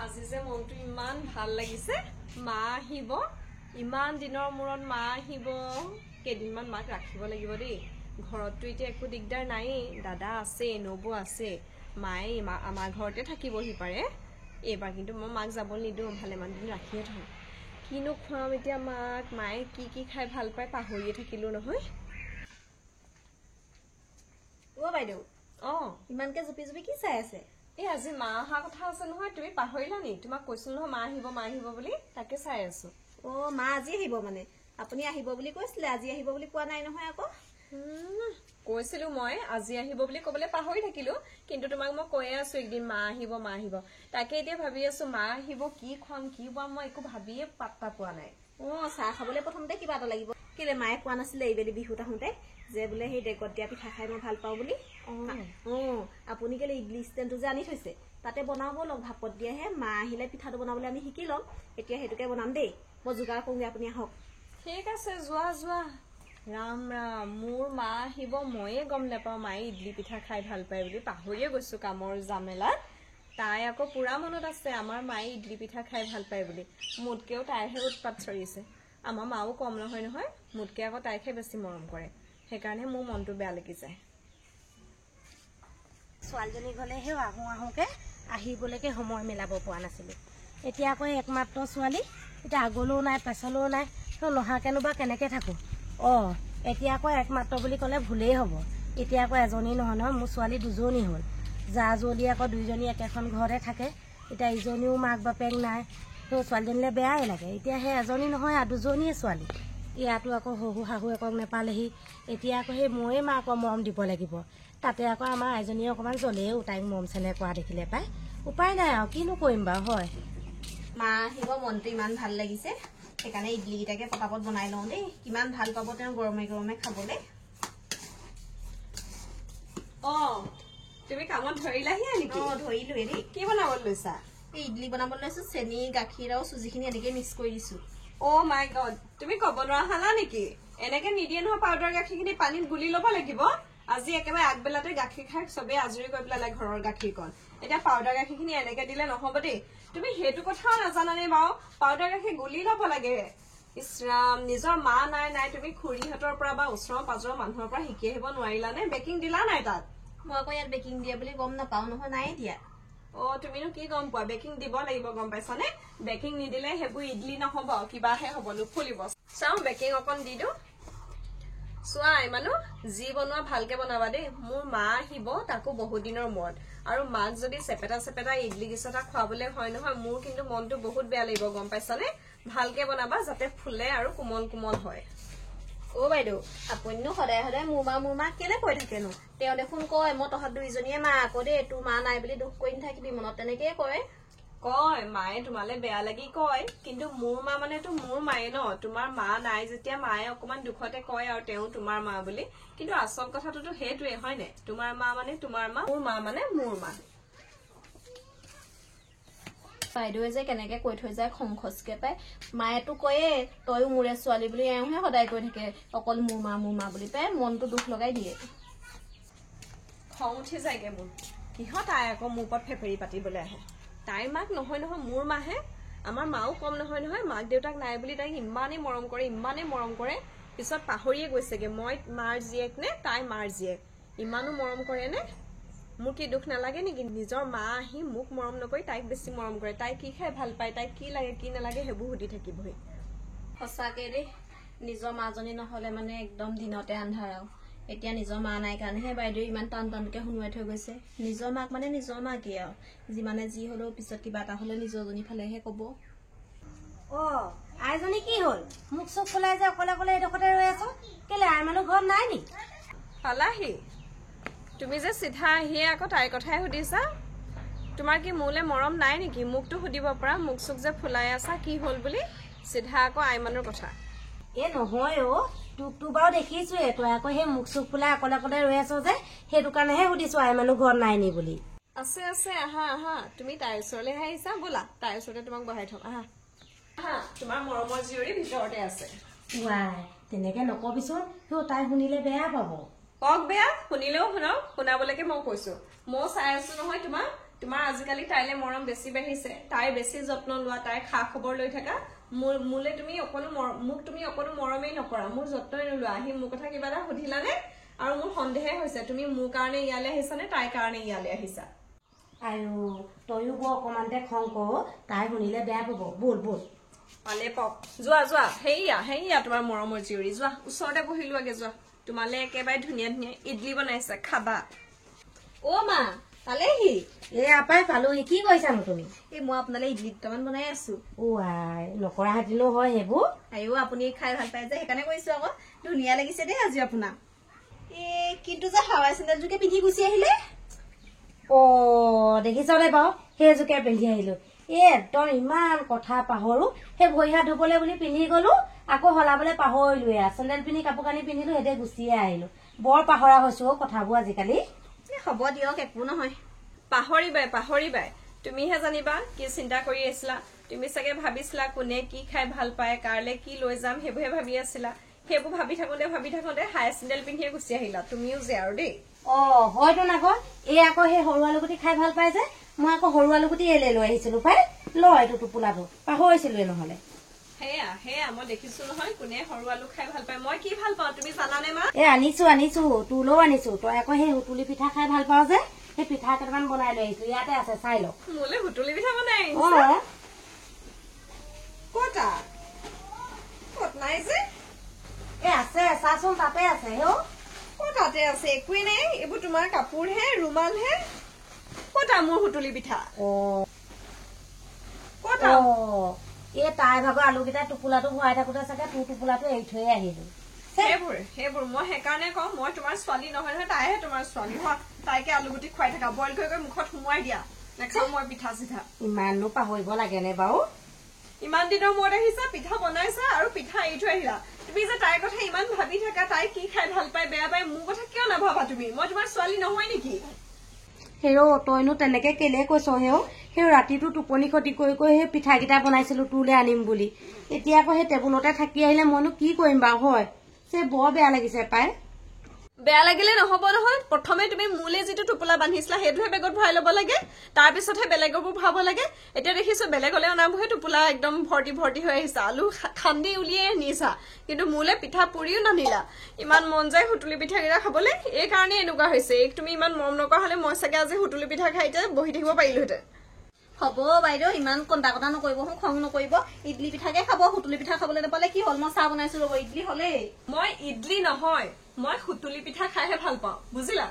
আজি যে মনটো ইমান ভাল লাগিছে মা আহিব ইমান দিনৰ মূৰত মা আহিব কেদিনমান মাক ৰাখিব লাগিব দেই ঘৰতটো এতিয়া একো দিগদাৰ নাই দাদা আছে নবু আছে মায়ে আমাৰ ঘৰতে থাকিবহি পাৰে এবাৰ কিন্তু মই মাক যাব নিদিওঁ ভালেমান দিন ৰাখিয়ে থওঁ কিনো খুৱাম এতিয়া মাক মায়ে কি খাই ভাল পায় পাহৰিয়ে থাকিলো নহয় ও বাইদেউ ইমানকে জুপি জুপি কি চাই আছে এই আজি মা অহা কথা আছে নহয় তুমি পাহৰিলা নি তোমাক কৈছিলো নহয় মা আহিব বুলি তাকে চাই আছো ও মা আজি আহিব মানে আপুনি আহিব বুলি কৈছিলে আজি আহিব বুলি কোৱা নাই নহয় আকৌ কৈছিলো মই আজি আহিব বুলি কবলে পাহৰি থাকিলো কিন্তু তোমাক মই কৈয়ে আছো একদিন মা আহিব তাকে এতিয়া ভাবি আছো মা আহিব কি খুৱাম কি খুৱাম মই একো ভাবিয়ে পাত্তা পোৱা নাই চাহ খাবলৈ প্ৰথমতে কিবা এটা লাগিব কেলে মায়ে কোৱা নাছিলে এইবেলি বিহুত আহোঁতে যে বোলে সেই ডেকত দিয়া পিঠা খাই মই ভাল পাওঁ বুলি আপুনি কেলে ইডলি ষ্টেণ্ডটো যে আনি থৈছে তাতে বনাব লওক ভাপত দিয়াহে মা আহিলে পিঠাটো বনাবলৈ আমি শিকি ল'ম এতিয়া সেইটোকে বনাম দেই মই যোগাৰ কৰোঁগে আপুনি আহক ঠিক আছে যোৱা ৰাম ৰাম মোৰ মা আহিব ময়ে গম নাপাওঁ মায়ে ইডলি পিঠা খাই ভাল পায় বুলি পাহৰিয়ে গৈছো কামৰ জামেলাত তাই আকৌ পুৰা মনত আছে আমাৰ মায়ে ইডলি পিঠা খাই ভাল পায় বুলি মোতকেও তাইহে উৎপাত চৰিছে আমাৰ মাও কম নহয় মোতকে আকৌ তাইহে বেছি মৰম কৰে সেইকাৰণে মোৰ মনটো বেয়া লাগি যায় ছোৱালীজনী গ'লে সেই আহোঁকে আহিবলৈকে সময় মিলাব পৰা নাছিলোঁ এতিয়া আকৌ একমাত্ৰ ছোৱালী এতিয়া আগলৈও নাই পেছলৈও নাই নহাকেনো বা কেনেকৈ থাকোঁ এতিয়া আকৌ একমাত্ৰ বুলি ক'লে ভুলেই হ'ব এতিয়া আকৌ এজনী নহয় মোৰ ছোৱালী দুজনী হ'ল যা জলি আকৌ দুইজনী একেখন ঘৰতে থাকে এতিয়া ইজনীও মাক বাপেক নাই ছোৱালীজনীলৈ বেয়াই লাগে এতিয়া সেই এজনী নহয় আৰু দুজনীয়ে ছোৱালী ইয়াতো আকৌ শহু শাহুৱেকক নেপালেহি এতিয়া আকৌ সেই ময়ে মাকৰ মৰম দিব লাগিব তাতে আকৌ আমাৰ আইজনীয়ে অকণমান জ্বলেও তাইক মৰম চেনেহ কৰা দেখিলে পাই উপায় নাই আৰু কিনো কৰিম বাৰু হয় মা আহিব মনটো ইমান ভাল লাগিছে সেইকাৰণে ইডলিকেইটাকে পটাপট বনাই লওঁ দেই কিমান ভাল পাব তেওঁ গৰমে গৰমে খাবলৈ তুমি কামত ধৰিলাহি নেকি ধৰিলোৱে দেই কি বনাবলৈ লৈছা এই ইডলি বনাবলৈ লৈছো চেনি গাখীৰ আৰু চুজিখিনি এনেকে মিক্স কৰি দিছো মাই গড তুমি কব নোৱাৰা হালা নেকি এনেকে নিদিয়ে নহয় পাউডাৰ গাখীৰখিনি পানীত গুলি ল'ব লাগিব আজি একেবাৰে আগবেলাতে গাখীৰ খাই চবেই আজৰি কৰি পেলালে ঘৰৰ গাখীৰকণ এতিয়া পাউডাৰ গাখীৰখিনি এনেকে দিলে নহব দেই তুমি সেইটো কথাও নাজানানে বাৰু পাউডাৰ গাখীৰ গুলি ল'ব লাগে ইছৰাম নিজৰ মা নাই তুমি খুৰীহঁতৰ পৰা বা ওচৰৰ পাজৰৰ মানুহৰ পৰা শিকি আহিব নোৱাৰিলানে বেকিং দিলা নাই তাত মই আকৌ ইয়াত বেকিং দিয়া বুলি গম নাপাও নহয় নাই দিয়া তুমিনো কি গম পোৱা বেকিং দিব লাগিব গম পাইছানে বেকিং নিদিলে সেইবোৰ ইডলি নহব কিবাহে হব নুফুলিব চাওঁ বেকিং অকণ দি দিওঁ চোৱা ইমানো যি বনোৱা ভালকে বনাবা দেই মোৰ মা আহিব তাকো বহুত দিনৰ মূৰত আৰু মাক যদি চেপেটা ইডলি কিছটা খুৱাবলৈ হয় নহয় মোৰ কিন্তু মনটো বহুত বেয়া লাগিব গম পাইছানে ভালকে বনাবা যাতে ফুলে আৰু কোমল হয় বাইদেউ আপুনিনো সদায় সদায় মোৰ মা কেলে কৈ থাকেনো তেওঁ দেখোন কয় মই তহঁত দুইজনীয়ে মা আকৌ দেই তোৰ মা নাই বুলি দুখ কৰি নাথাকিবি মনত তেনেকেই কয় মায়ে তোমালে বেয়া লাগি কয় কিন্তু মোৰ মা মানেতো মোৰ মায়ে ন তোমাৰ মা নাই যেতিয়া মায়ে অকমান দুখতে কয় আৰু তেওঁ তোমাৰ মা বুলি কিন্তু আচল কথাটোতো সেইটোৱে হয় নে তোমাৰ মা মানে তোমাৰ মা মোৰ মা মানে মোৰ মা বাইদেৱে যে কেনেকে কৈ থৈ যায় খংখচকে পাই মায়েতো কয়ে তয়ো মোৰে ছোৱালী বুলি এওঁহে সদায় কৈ থাকে অকল মোৰ মা বুলি পাই মনটো দুখ লগাই দিয়ে খং উঠি যায়গে মোৰ কিহত তাই আকৌ মোৰ ওপৰত ফেফেৰি পাতিবলৈ আহে তাইৰ মাক নহয় মোৰ মাহে আমাৰ মাও কম নহয় মাক দেউতাক নাই বুলি তাইক ইমানেই মৰম কৰে পিছত পাহৰিয়ে গৈছেগে মই মাৰ জীয়েক নে তাই মাৰ জীয়েক ইমানো মৰম কৰে নে মোৰ কি দুখ নালাগে নেকি নিজৰ মা আহি মোক মৰম নকৰি তাইক বেছি মৰম কৰে তাই কি খাই ভাল পায় তাইক কি লাগে কি নালাগে সেইবোৰ সুধি থাকিবহি সঁচাকে দেই নিজৰ মাজনী নহলে মানে একদম দিনতে আন্ধাৰ আৰু এতিয়া নিজৰ মা নাই কাৰণেহে বাইদেউ ইমান টানকে শুনুৱাই থৈ গৈছে নিজৰ মাক মানে নিজৰ মাকেই আৰু যিমানে যি হলেও পিছত কিবা এটা হলে নিজৰজনী ফালেহে কব আইজনী কি হল মোক চব খোলাই যে অকলে এডোখৰতে ৰৈ আছো কেলে আই মানুহ ঘৰত নাই নি পালাহি তুমি যে চিধা আহিয়ে আকৌ তাইৰ কথাই সুধিছা তোমাৰ কি মোলে মৰম নাই নেকি মোকতো সুধিব পৰা মুখ চুক যে ফুলাই আছা কি হল বুলি চিধা আকৌ আইমানুৰ কথা নহয় তোকতো বাৰু দেখিছোৱে তই আকৌ সেই মুখ চুখ ফুলাই অকলে ৰৈ আছ যে সেইটো কাৰণেহে সুধিছো আই মানুহ ঘৰত নাই নি বুলি আছে আহা তুমি তাইৰ ওচৰলৈ আহিছা ব'লা তাইৰ ওচৰতে তোমাক বহাই থম আহা তোমাৰ মৰমৰ জীয়ৰী ভিতৰতে আছে তেনেকে নকবিচোন তাই শুনিলে বেয়া পাব কক বেয়া শুনিলেও শুনাওক শুনাবলৈকে মই কৈছো মই চাই আছো নহয় তোমাক তোমাৰ আজিকালি তাইলে মৰম বেছি বাঢ়িছে, তাইৰ বেছি যত্ন লোৱা, তাইৰ খা খবৰ লৈ থাকা। মোলে তুমি মোক তুমি অকণো মৰমেই নকৰা, মোৰ যত্নই নোলোৱা। আহি মোৰ কথা কিবা এটা সুধিলানে? আৰু মোৰ সন্দেহে হৈছে তুমি মোৰ কাৰণে ইয়ালৈ আহিছা নে তাইৰ কাৰণে ইয়ালৈ আহিছা। আৰু তয়ো বৰ অকণমানতে খং কৰ, তাই শুনিলে বেয়া পাব। বল বল পালে পাওক, যোৱা যোৱা। হেৰিয়া তোমাৰ মৰমৰ জীয়ৰী, যোৱা ওচৰতে বহি লোৱাগে, যোৱা। তোমালে একেবাৰে ধুনীয়া ধুনীয়া ইডলি বনাইছে, খাবা। অ মা পালেহি। এয়া পাই পালোহি। কি কৰিছানো তুমি? এই মই আপোনালৈ ইডলি দুটামান বনাই আছো। আই নকৰা হাতিলেও হয় সেইবোৰ। আইও আপুনি খাই ভাল পাই যে সেইকাৰণে কৈছো আকৌ। ধুনীয়া লাগিছে দেই আজি আপোনাক। কিন্তু যে হাৱাই চেণ্ডেলযোকে পিন্ধি গুচি আহিলে। দেখিছ নে বাৰু, সেইযোকে পিন্ধি আহিলো। একদম ইমান কথা পাহৰো। সেই ভৰি হাত ধুবলৈ বুলি পিন্ধি গলো, আকৌ সলাবলৈ পাহৰিলোৱে। চেণ্ডেল পিন্ধি কাপোৰ কানি পিন্ধিলো, সেইদে গুচিয়ে আহিলো। বৰ পাহৰা হৈছো কথাবোৰ আজিকালি। হ'ব দিয়ক, একো নহয়। পাহৰিবাই তুমিহে জানিবা কি চিন্তা কৰি আছিলা। তুমি চাগে ভাবিছিলা কোনে কি খাই ভাল পায়, কাৰলে কি লৈ যাম, সেইবোৰহে ভাবি আছিলা। সেইবোৰ ভাবি থাকোতে হাই চেণ্ডেল পিন্ধিয়ে গুচি আহিলা। তুমিও যে আৰু দেই। হয়তো নাকৌ এই আকৌ সেই সৰু আলুগুটি খাই ভাল পাই যে, মই আকৌ সৰু আলুগুটি এলে লৈ আহিছিলো পাই। এইটো টোপোলাটো পাহৰিছিলোৱে নহলে। সেয়া মই দেখিছো নহয় কোনে সৰু আলু খাই ভাল পায়। মই কি ভাল পাওঁ তুমি জানানে মা? আনিছো তোলৈও আনিছো। তই আকৌ সেই হুতুলি পিঠা খাই ভাল পাও যে, সেই পিঠা কেইটামান বনাই লৈ আহিছো। ইয়াতে আছে, চাই ল। মোলে হুতুলি পিঠা বনাই ক'ত নাই যে? আছে, চাচোন তাতে আছে। তাতে আছে, একোৱেই নাই। এইবোৰ তোমাৰ কাপোৰহে, ৰুমালহে। ক'তা মোৰ হুতুলি পিঠা? ক'তা? এই তাই ভাগৰ আলুকেইটা টোপোলাটো ভৰাই থাকোতে চাগে তোৰ টোপোলাটো এৰি থৈয়ে আহিলো। সেইবোৰ মই সেইকাৰণে কওঁ, মই তোমাৰ ছোৱালী নহয় নহয়, তাইহে তোমাৰ ছোৱালী। হোৱা তাইকে আলুগুটি খুৱাই থাকা, বইল কৰি মুখত সোমোৱাই দিয়া। নেখাওঁ মই পিঠা চিঠা। ইমাননো পাহৰিব লাগেনে বাৰু? ইমান দিনৰ মূৰত আহিছা, পিঠা বনাইছা আৰু পিঠা এৰি থৈ আহিলা। তুমি যে তাইৰ কথা ইমান ভাবি থাকা, তাই কি খাই ভাল পায় বেয়া পায়, মোৰ কথা কিয় নাভাবা তুমি? মই তোমাৰ ছোৱালী নহয় নেকি? তইনো তেনেকে কেলে কৈছ? সেই ৰাতিটো টোপনি ক্ষতি কৰি সেই পিঠাকেইটা বনাইছিলো তোলে আনিম বুলি। এতিয়া আকৌ সেই টেবুলতে থাকি আহিলে মইনো কি কৰিম বাৰু? হয় বৰ বেয়া লাগিছে পাই। বেয়া লাগিলে নহব নহয়। প্ৰথমে তুমি মোলে যিটো টোপোলা বান্ধিছিলা সেইটোহে বেগত ভৰাই লব লাগে, তাৰ পিছতহে বেলেগবোৰ ভৰাব লাগে। এতিয়া দেখিছো বেলেগলে অনাবোৰহে টোপোলা একদম ভৰ্তি হৈ আহিছা, আলু খান্দি উলিয়াই আনিছা, কিন্তু মোলে পিঠা পুৰিও নানিলা। ইমান মন যায় হুতুলি পিঠাকেইটা খাবলৈ, এই কাৰণে এনেকুৱা হৈছে। তুমি ইমান মৰম নকৰা হলে মই চাগে আজি হুতুলি পিঠা খাই বহি থাকিব পাৰিলোহেঁতেন। হ'ব বাইদেউ, ইমান কন্দা কটা নকৰিব, খং নকৰিব। ইডলি পিঠাকে খাব, হুতুলি পিঠা খাবলৈ নাপালে কি হ'ল? মই চাহ বনাইছো ৰব, ইডলি হলেই। মই ইডলি নহয়, মই হুতুলি পিঠা খাইহে ভাল পাওঁ, বুজিলা?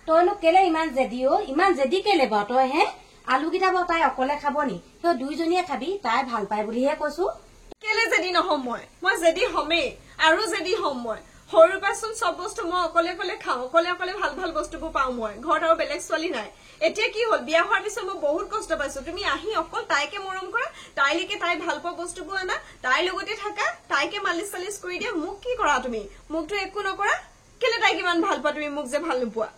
তইনো কেলে ইমান জেদি? ইমান জেদি কেলে বাৰু তই? আলুকেইটা বাৰু তাই অকলে খাব নি? তই দুইজনীয়ে খাবি, তাই ভাল পায় বুলিহে কৈছো। কেলে জেদি নহম? মই জেদি হমেই, আৰু জেদি হম। মই সৰুৰ পৰাচোন চব বস্তু মই অকলে খাওঁ, অকলে ভাল বস্তুবোৰ পাওঁ। মই ঘৰত আৰু বেলেগ ছোৱালী নাই। এতিয়া কি হ'ল, বিয়া হোৱাৰ পিছত মই বহুত কষ্ট পাইছো। তুমি আহি অকল তাইকে মৰম কৰা, তাইলৈকে তাই ভাল পোৱা বস্তুবোৰ আনা, তাইৰ লগতে থাকা, তাইকে মালিচ চালিচ কৰি দিয়া। মোক কি কৰা তুমি? মোকতো একো নকৰা। কেলে তাইক ইমান ভাল পোৱা তুমি, মোক যে ভাল নোপোৱা?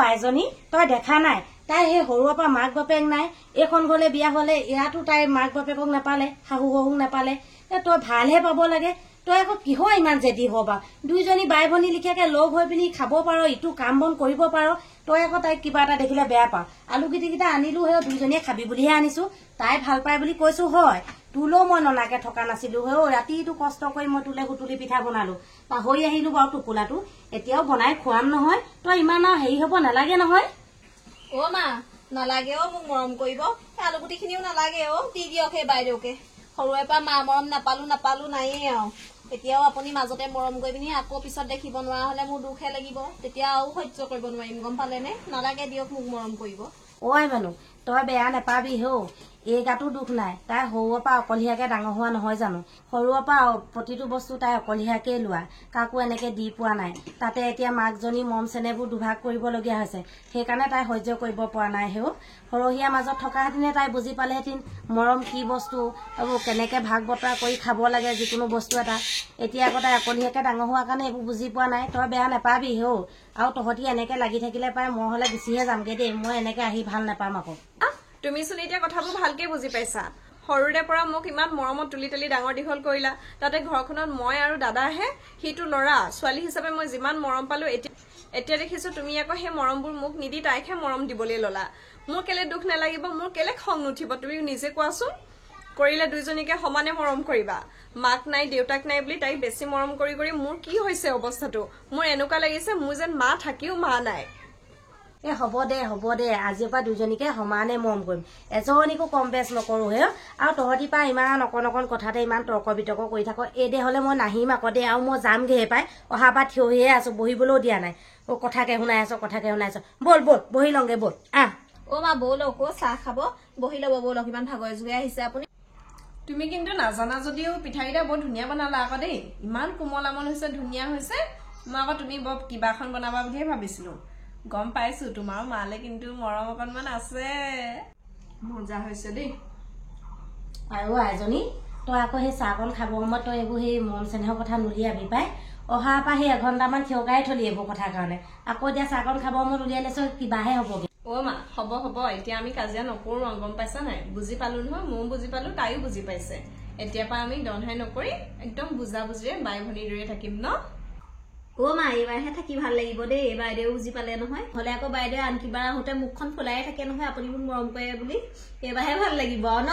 আইজনী, তই দেখা নাই তাই সেই সৰুৰ পৰা মাক বাপেক নাই। এইখন ঘৰলে বিয়া হলে ইয়াতো তাইৰ মাক বাপেকক নাপালে, শাহু শহুক নাপালে। তই ভালহে পাব লাগে। তই আকৌ কিহৰ ইমান জেদি হবা? দুইজনী বাই ভনী লিখিয়াকে লগ হৈ পিনি খাব পাৰ, ইটো কাম বন কৰিব পাৰ। তই আকৌ তাইক কিবা এটা দেখিলে বেয়া পাও। আলুগুটিকেইটা আনিলো, দুইজনীয়ে খাবি বুলিহে আনিছো। তাই ভাল পায় বুলি কৈছো হয়। তোলৈও মই ননাকে থকা নাছিলো। ৰাতিটো কষ্ট কৰি মই তোলে হুতুলি পিঠা বনালো, পাহৰি আহিলো বাৰু টোপোলাটো। এতিয়াও বনাই খুৱাম নহয়। তই ইমান আৰু হেৰি হব নালাগে নহয়। মা নালাগে মোক মৰম কৰিব। আলুগুটি খিনিও নালাগে দি দিয়ক সেই বাইদেউকে। সৰুৰে পৰা মা মৰম নাপালো নাইয়ে আৰু। এতিয়াও আপুনি মাজতে মৰম কৰি পিনি আকৌ পিছত দেখিব নোৱাৰা হলে মোৰ দুখহে লাগিব। তেতিয়া আৰু সহ্য কৰিব নোৱাৰিম, গম পালেনে? নালাগে দিয়ক মোক মৰম কৰিব। মানুহ তই বেয়া নেপাবি এই গাতো দুখ নাই। তাই সৰুৰ পৰা অকলশৰীয়াকে ডাঙৰ হোৱা নহয় জানো? সৰুৰ পৰা প্ৰতিটো বস্তু তাই অকলশৰীয়াকে লোৱা, কাকো এনেকে দি পোৱা নাই। তাতে এতিয়া মাকজনী মৰম চেনেহবোৰ দুভাগ কৰিবলগীয়া হৈছে। সেইকাৰণে তাই সহ্য কৰিব পৰা নাই। সৰহীয়াৰ মাজত থকাহেঁতেনে তাই বুজি পালেহেঁতেন মৰম কি বস্তু, এইবোৰ কেনেকে ভাগ বতৰা কৰি খাব লাগে যিকোনো বস্তু এটা। এতিয়া আকৌ তাই অকলশৰীয়াকে ডাঙৰ হোৱাৰ কাৰণে এইবোৰ বুজি পোৱা নাই। তই বেয়া নেপাবি আৰু তহঁতি এনেকে লাগি থাকিলে পাই মই হলে গুচিহে যামগে দেই। মই এনেকে আহি ভাল নাপাম আকৌ। তুমিচোন এতিয়া কথাবোৰ ভালকে বুজি পাইছা। সৰুৰে পৰা মোক ইমান মৰমত তুলি তুলি ডাঙৰ দীঘল কৰিলা তাতে ঘৰখনত মই আৰু দাদাহে সিটো ল'ৰা ছোৱালী হিচাপে মই যিমান মৰম পালো এতিয়া দেখিছো তুমি আকৌ সেই মৰমবোৰ মোক নিদি তাইকহে মৰম দিবলৈ ললা মোৰ কেলে দুখ নালাগিব মোৰ কেলে খং নুঠিব তুমি নিজে কোৱাচোন কৰিলে দুইজনীকে সমানে মৰম কৰিবা মাক নাই দেউতাক নাই বুলি তাইক বেছি মৰম কৰি কৰি মোৰ কি হৈছে অৱস্থাটো মোৰ এনেকুৱা লাগিছে মোৰ যেন মা থাকিও মা নাই এ হ'ব দে আজিৰ পৰা দুজনীকে সমানে মৰম কৰিম এজনীকো কম বেচ নকৰো হে আৰু তহঁতি পৰা ইমান অকণ কথাতে ইমান তৰ্ক বিতৰ্ক কৰি থাক এই দে হলে মই নাহিম আকৌ দে আৰু মই যামগেহে পাই অহা পৰা থিয় হৈয়ে আছো বহিবলৈও দিয়া নাই কথাকে শুনাই আছ বল বহি লওঁগে বল আহ মা বৌলক চাহ খাব বহি ল'ব বৌলক ইমান ভাগৰে জুই আহিছে আপুনি তুমি কিন্তু নাজানা যদিও পিঠাকেইটা বৰ ধুনীয়া বনালা আকৌ দেই ইমান কোমল আমল হৈছে ধুনীয়া হৈছে মই আকৌ তুমি বৰ কিবা এখন বনাবা বুলিহে ভাবিছিলো গম পাইছো তোমাৰ মালে কিন্তু মৰম অকণমান আছে মজা হৈছে দেই আৰু এজনী তই আকৌ সেই চাহকণ খাব সময়ত তই এইবোৰ সেই মন চেনেহৰ কথা নুলিয়াবি পাই অহাৰ পৰা সেই এঘণ্টামান থিয়কাই থলি এইবোৰ কথাৰ কাৰণে আকৌ এতিয়া চাহকণ খাব সময়ত উলিয়াই লৈছো কিবাহে হ'বগে মা হ'ব এতিয়া আমি কাজিয়া নকৰো গম পাইছা নাই বুজি পালো নহয় ময়ো বুজি পালো তাইও বুজি পাইছে এতিয়াৰ পৰা আমি দনহাই নকৰি একদম বুজা বুজিৰে বাই ভনীৰ দৰে থাকিম ন মা এইবাৰহে থাকি ভাল লাগিব দেই বাইদেউ বুজি পালে নহয় হলে আকৌ বাইদেউ আন কিবা আহোঁতে মুখখন ফুলাই থাকে নহয় আপুনি মোক মৰম কৰে বুলি এইবাৰহে ভাল লাগিব ন